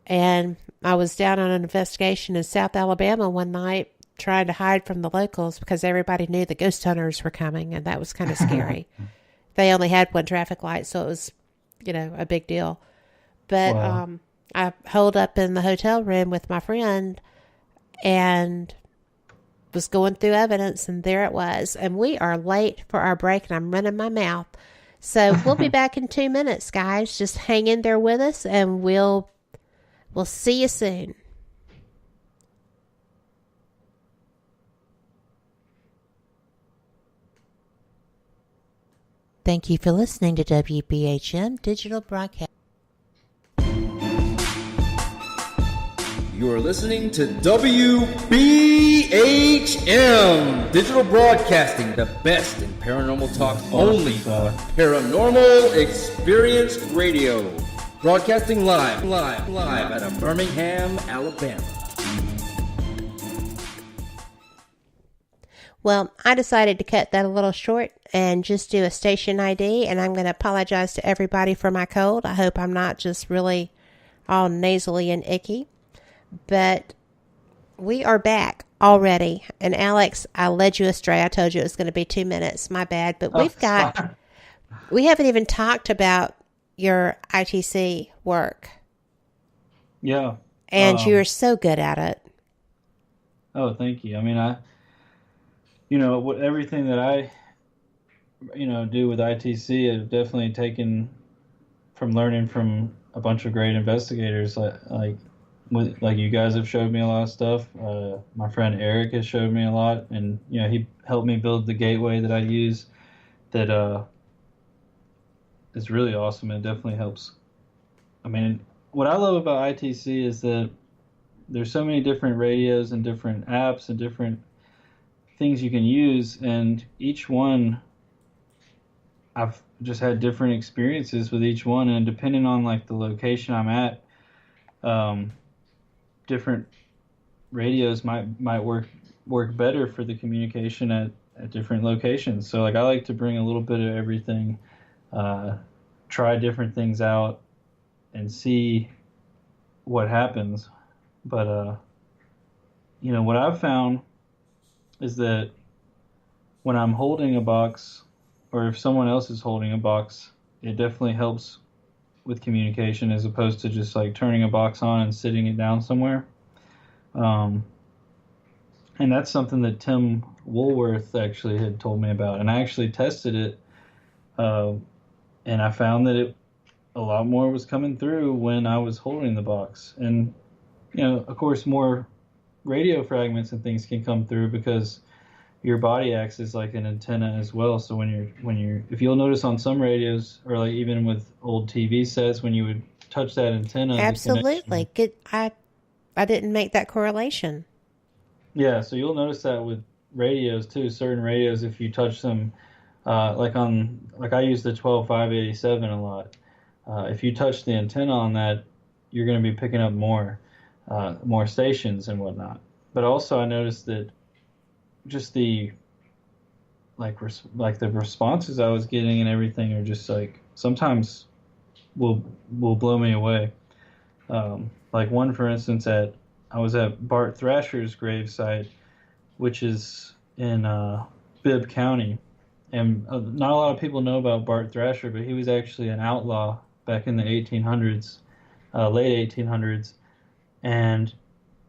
And I was down on an investigation in South Alabama one night trying to hide from the locals because everybody knew the ghost hunters were coming, and that was kind of scary. They only had one traffic light, so it was, a big deal. But Wow. I holed up in the hotel room with my friend and was going through evidence, and there it was. And we are late for our break, and I'm running my mouth. So we'll be back in 2 minutes, guys. Just hang in there with us, and we'll see you soon. Thank you for listening to WBHM Digital Broadcast. You're listening to WBHM Digital Broadcasting, the best in paranormal talk only on Paranormal Experience Radio. Broadcasting live out of Birmingham, Alabama. Well, I decided to cut that a little short and just do a station ID, and I'm going to apologize to everybody for my cold. I hope I'm not just really all nasally and icky. But we are back already. And Alex, I led you astray. I told you it was going to be 2 minutes. My bad. But we haven't even talked about your ITC work. Yeah. And you're so good at it. Oh, thank you. I mean, everything that I, do with ITC, I've definitely taken from learning from a bunch of great investigators, like you guys have showed me a lot of stuff. My friend Eric has showed me a lot, and he helped me build the gateway that I use. That is really awesome. It definitely helps. I mean, what I love about ITC is that there's so many different radios and different apps and different things you can use, and each one, I've just had different experiences with each one, and depending on like the location I'm at, different radios might work better for the communication at different locations. So like I like to bring a little bit of everything, try different things out, and see what happens. But what I've found is that when I'm holding a box, or if someone else is holding a box, it definitely helps with communication as opposed to just like turning a box on and sitting it down somewhere. And that's something that Tim Woolworth actually had told me about, and I actually tested it, and I found that a lot more was coming through when I was holding the box. And of course, more radio fragments and things can come through because your body acts as like an antenna as well. So if you'll notice on some radios, or like even with old TV sets, when you would touch that antenna, absolutely good. I didn't make that correlation. Yeah, so you'll notice that with radios too. Certain radios, if you touch them, like I use the 12587 a lot. If you touch the antenna on that, you're going to be picking up more stations and whatnot. But also, I noticed that just the the responses I was getting and everything are just like sometimes will blow me away. Like one, for instance, I was at Bart Thrasher's gravesite, which is in Bibb County, and not a lot of people know about Bart Thrasher, but he was actually an outlaw back in the 1800s, late 1800s, and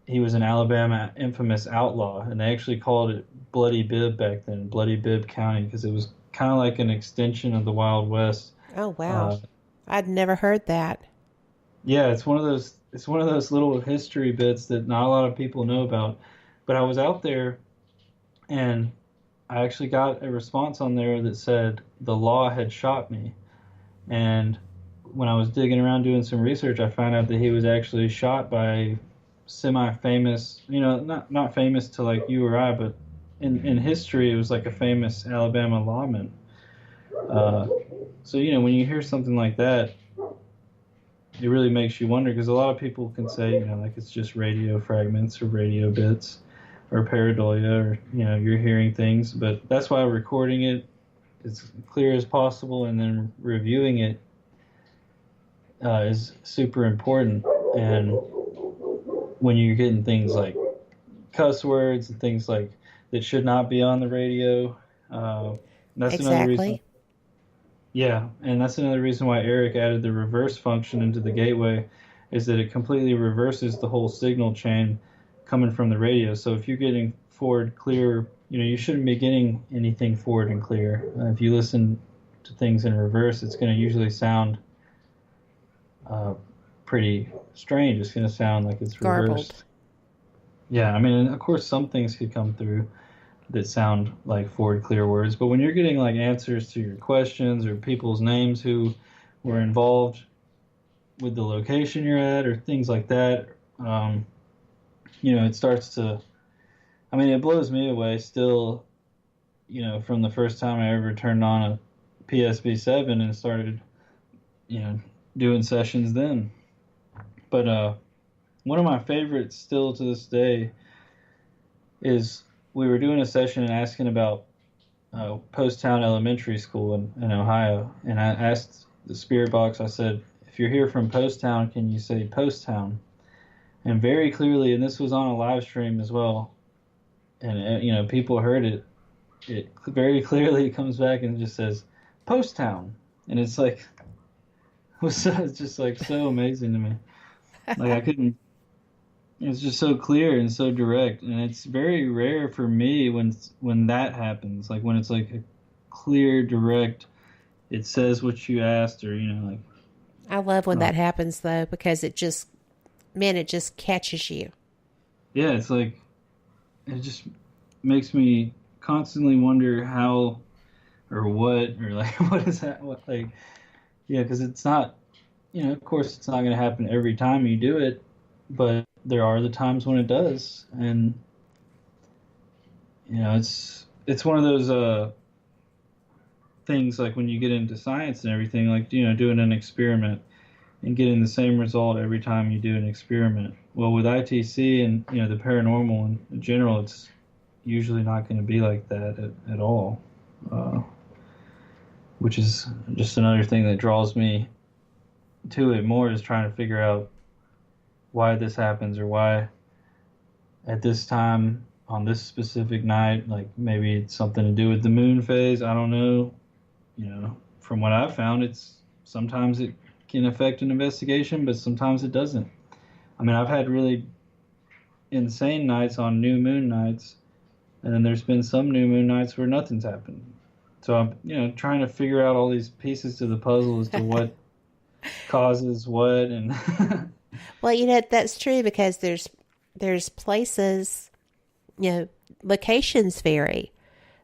he was an Alabama infamous outlaw, and they actually called it Bloody Bibb back then, Bloody Bibb County, because it was kind of like an extension of the Wild West. Oh wow, I'd never heard that. Yeah, it's one of those little history bits that not a lot of people know about. But I was out there, and I actually got a response on there that said the law had shot me. And when I was digging around doing some research, I found out that he was actually shot by semi-famous, not famous to like you or I, but in history, it was like a famous Alabama lawman. So when you hear something like that, it really makes you wonder, because a lot of people can say, like it's just radio fragments or radio bits or pareidolia, or you're hearing things, but that's why recording it as clear as possible and then reviewing it is super important. And when you're getting things like cuss words and things like that should not be on the radio, that's another reason. Exactly. Yeah, and that's another reason why Eric added the reverse function into the gateway, is that it completely reverses the whole signal chain coming from the radio. So if you're getting forward clear, you shouldn't be getting anything forward and clear. If you listen to things in reverse, it's going to usually sound pretty strange. It's going to sound like it's Garbled. reversed. Yeah, I mean, of course, some things could come through that sound like forward clear words, but when you're getting like answers to your questions or people's names who were involved with the location you're at or things like that, it starts to, I mean, it blows me away still, from the first time I ever turned on a PSB7 and started, doing sessions then. But one of my favorites still to this day is we were doing a session and asking about Post Town Elementary School in Ohio. And I asked the spirit box, I said, if you're here from Post Town, can you say Post Town? And very clearly, and this was on a live stream as well, and people heard it. It very clearly comes back and just says Post Town, and it's like, it's just like so amazing to me. Like I couldn't. It's just so clear and so direct, and it's very rare for me when that happens. Like when it's like a clear, direct. It says what you asked, or like. I love when that happens though, because it just catches you. Yeah, it's like it just makes me constantly wonder how or what or like what is that? What like yeah, because it's not. Of course, it's not going to happen every time you do it, but there are the times when it does, and it's one of those things like when you get into science and everything, like doing an experiment and getting the same result every time you do an experiment. Well, with ITC and the paranormal in general, it's usually not going to be like that at all, which is just another thing that draws me to it more, is trying to figure out why this happens, or why at this time on this specific night, like maybe it's something to do with the moon phase. I don't know. From what I've found, it's sometimes it can affect an investigation, but sometimes it doesn't. I mean, I've had really insane nights on new moon nights, and then there's been some new moon nights where nothing's happened. So I'm, trying to figure out all these pieces to the puzzle as to what causes what, and Well, that's true, because there's places, locations vary.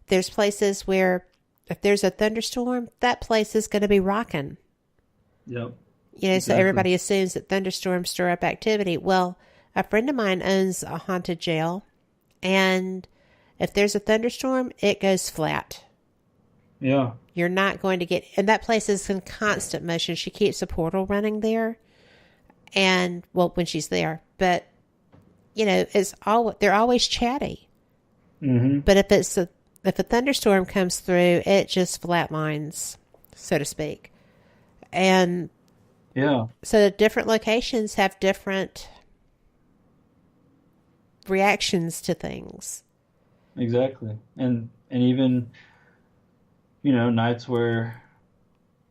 There's places where if there's a thunderstorm, that place is going to be rocking. Yep. So Exactly. everybody assumes that thunderstorms stir up activity. Well, a friend of mine owns a haunted jail, and if there's a thunderstorm, it goes flat. Yeah. You're not going to get, and that place is in constant motion. She keeps a portal running there, and well, when she's there, but they're always chatty. Mm-hmm. But if a thunderstorm comes through, it just flatlines, so to speak. And Yeah. so different locations have different reactions to things. Exactly. And even nights where,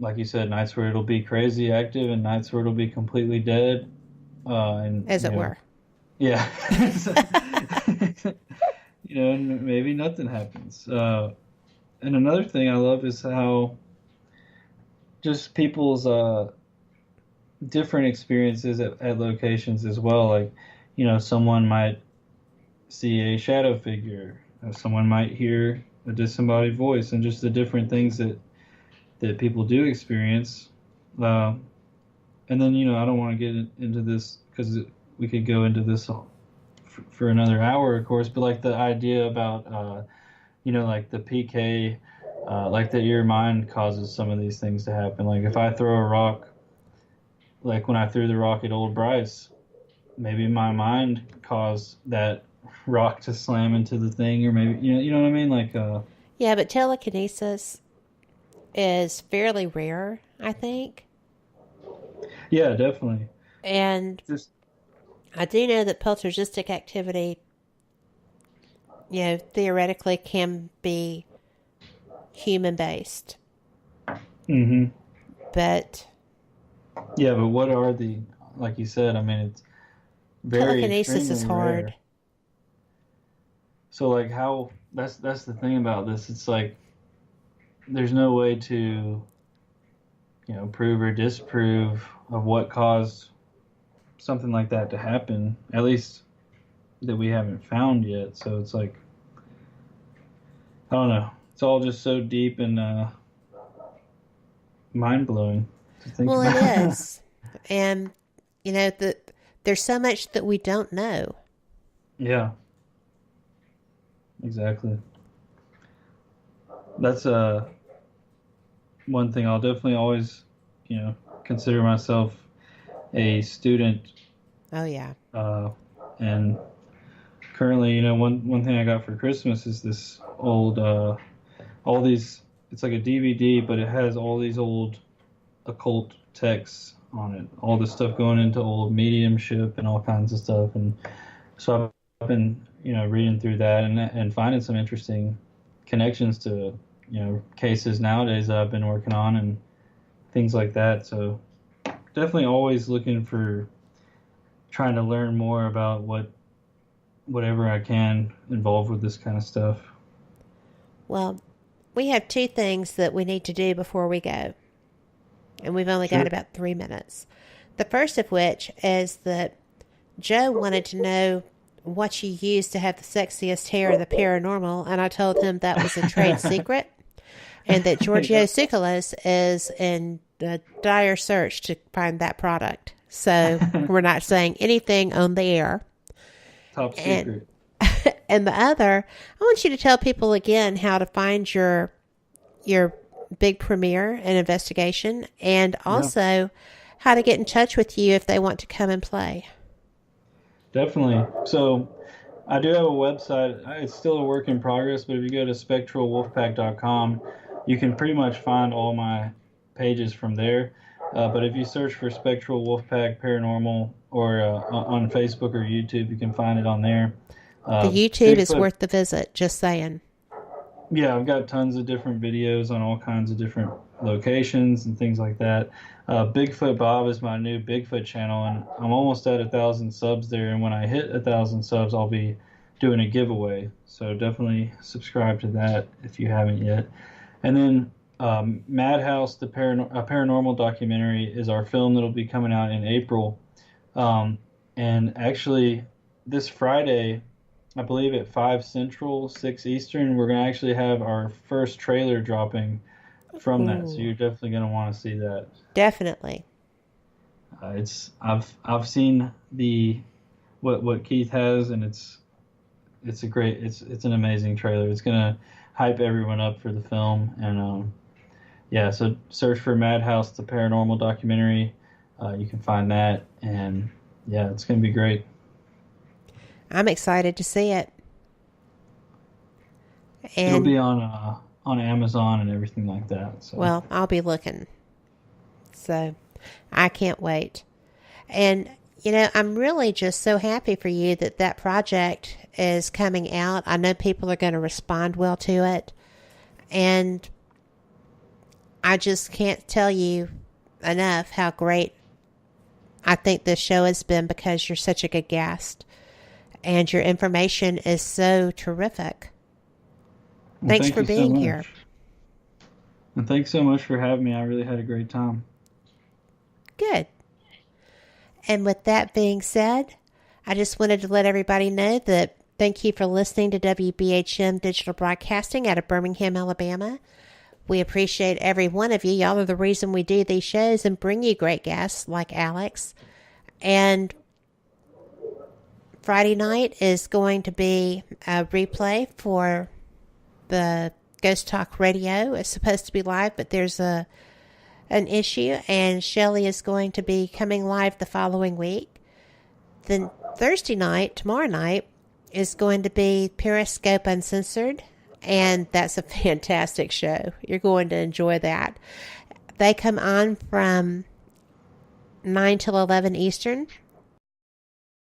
like you said, nights where it'll be crazy active and nights where it'll be completely dead, and As it were. Yeah. And maybe nothing happens. And another thing I love is how just people's different experiences at locations as well. Like, someone might see a shadow figure, or someone might hear a disembodied voice, and just the different things that people do experience. And then, I don't want to get into this because we could go into this for another hour, of course, but like the idea about, like the PK, like that your mind causes some of these things to happen. Like if I throw a rock, like when I threw the rock at old Bryce, maybe my mind caused that rock to slam into the thing, or maybe, you know what I mean? Like, Yeah, but telekinesis is fairly rare, I think. yeah, definitely. And Just I do know that poltergeistic activity, theoretically can be human-based. mm-hmm. But Yeah, but what are the, like you said, I mean, it's very telekinesis is extremely hard. rare. So like how that's the thing about this. It's like there's no way to, prove or disprove of what caused something like that to happen. At least that we haven't found yet. So it's like, I don't know. It's all just so deep and mind blowing to think Well, it about. is. And, there's so much that we don't know. Yeah, exactly. That's one thing I'll definitely always, consider myself a student. Oh, yeah. And currently, one thing I got for Christmas is this old, all these, it's like a DVD, but it has all these old occult texts on it, all this stuff going into old mediumship and all kinds of stuff. And so I've been, reading through that and finding some interesting connections to, cases nowadays that I've been working on and things like that. So definitely always looking for trying to learn more about whatever I can involved with this kind of stuff. Well, we have two things that we need to do before we go. And we've only got about 3 minutes. The first of which is that Joe wanted to know what you use to have the sexiest hair in the paranormal, and I told him that was a trade secret, and that Giorgio Tsoukalos is in a dire search to find that product. So we're not saying anything on the air. Top secret. And the other, I want you to tell people again how to find your big premiere and investigation, and also how to get in touch with you if they want to come and play. Definitely. So I do have a website. It's still a work in progress, but if you go to spectralwolfpack.com, you can pretty much find all my pages from there. But if you search for Spectral Wolfpack Paranormal or on Facebook or YouTube, you can find it on there. The YouTube is worth the visit, just saying. Yeah, I've got tons of different videos on all kinds of different locations and things like that. Bigfoot Bob is my new Bigfoot channel, and I'm almost at 1,000 subs there. And when I hit 1,000 subs, I'll be doing a giveaway. So definitely subscribe to that if you haven't yet. And then Madhouse, a paranormal documentary, is our film that'll be coming out in April. And actually, this Friday, I believe at 5 Central, 6 Eastern, we're going to actually have our first trailer dropping from that. So you're definitely going to want to see that. Definitely. I've seen what Keith has, and it's an amazing trailer. It's going to hype everyone up for the film. And so search for Madhouse, the paranormal documentary. You can find that, and it's going to be great. I'm excited to see it. And it'll be on Amazon and everything like that. So. Well, I'll be looking. So I can't wait. And, I'm really just so happy for you that project is coming out. I know people are going to respond well to it. And I just can't tell you enough how great I think this show has been, because you're such a good guest. And your information is so terrific. Well, thanks for being here. And thanks so much for having me. I really had a great time. Good. And with that being said, I just wanted to let everybody know that thank you for listening to WBHM Digital Broadcasting out of Birmingham, Alabama. We appreciate every one of you. Y'all are the reason we do these shows and bring you great guests like Alex. And Friday night is going to be a replay for the Ghost Talk Radio. It's supposed to be live, but there's an issue, and Shelley is going to be coming live the following week. Then Thursday night, tomorrow night, is going to be Periscope Uncensored, and that's a fantastic show. You're going to enjoy that. They come on from 9 till 11 Eastern.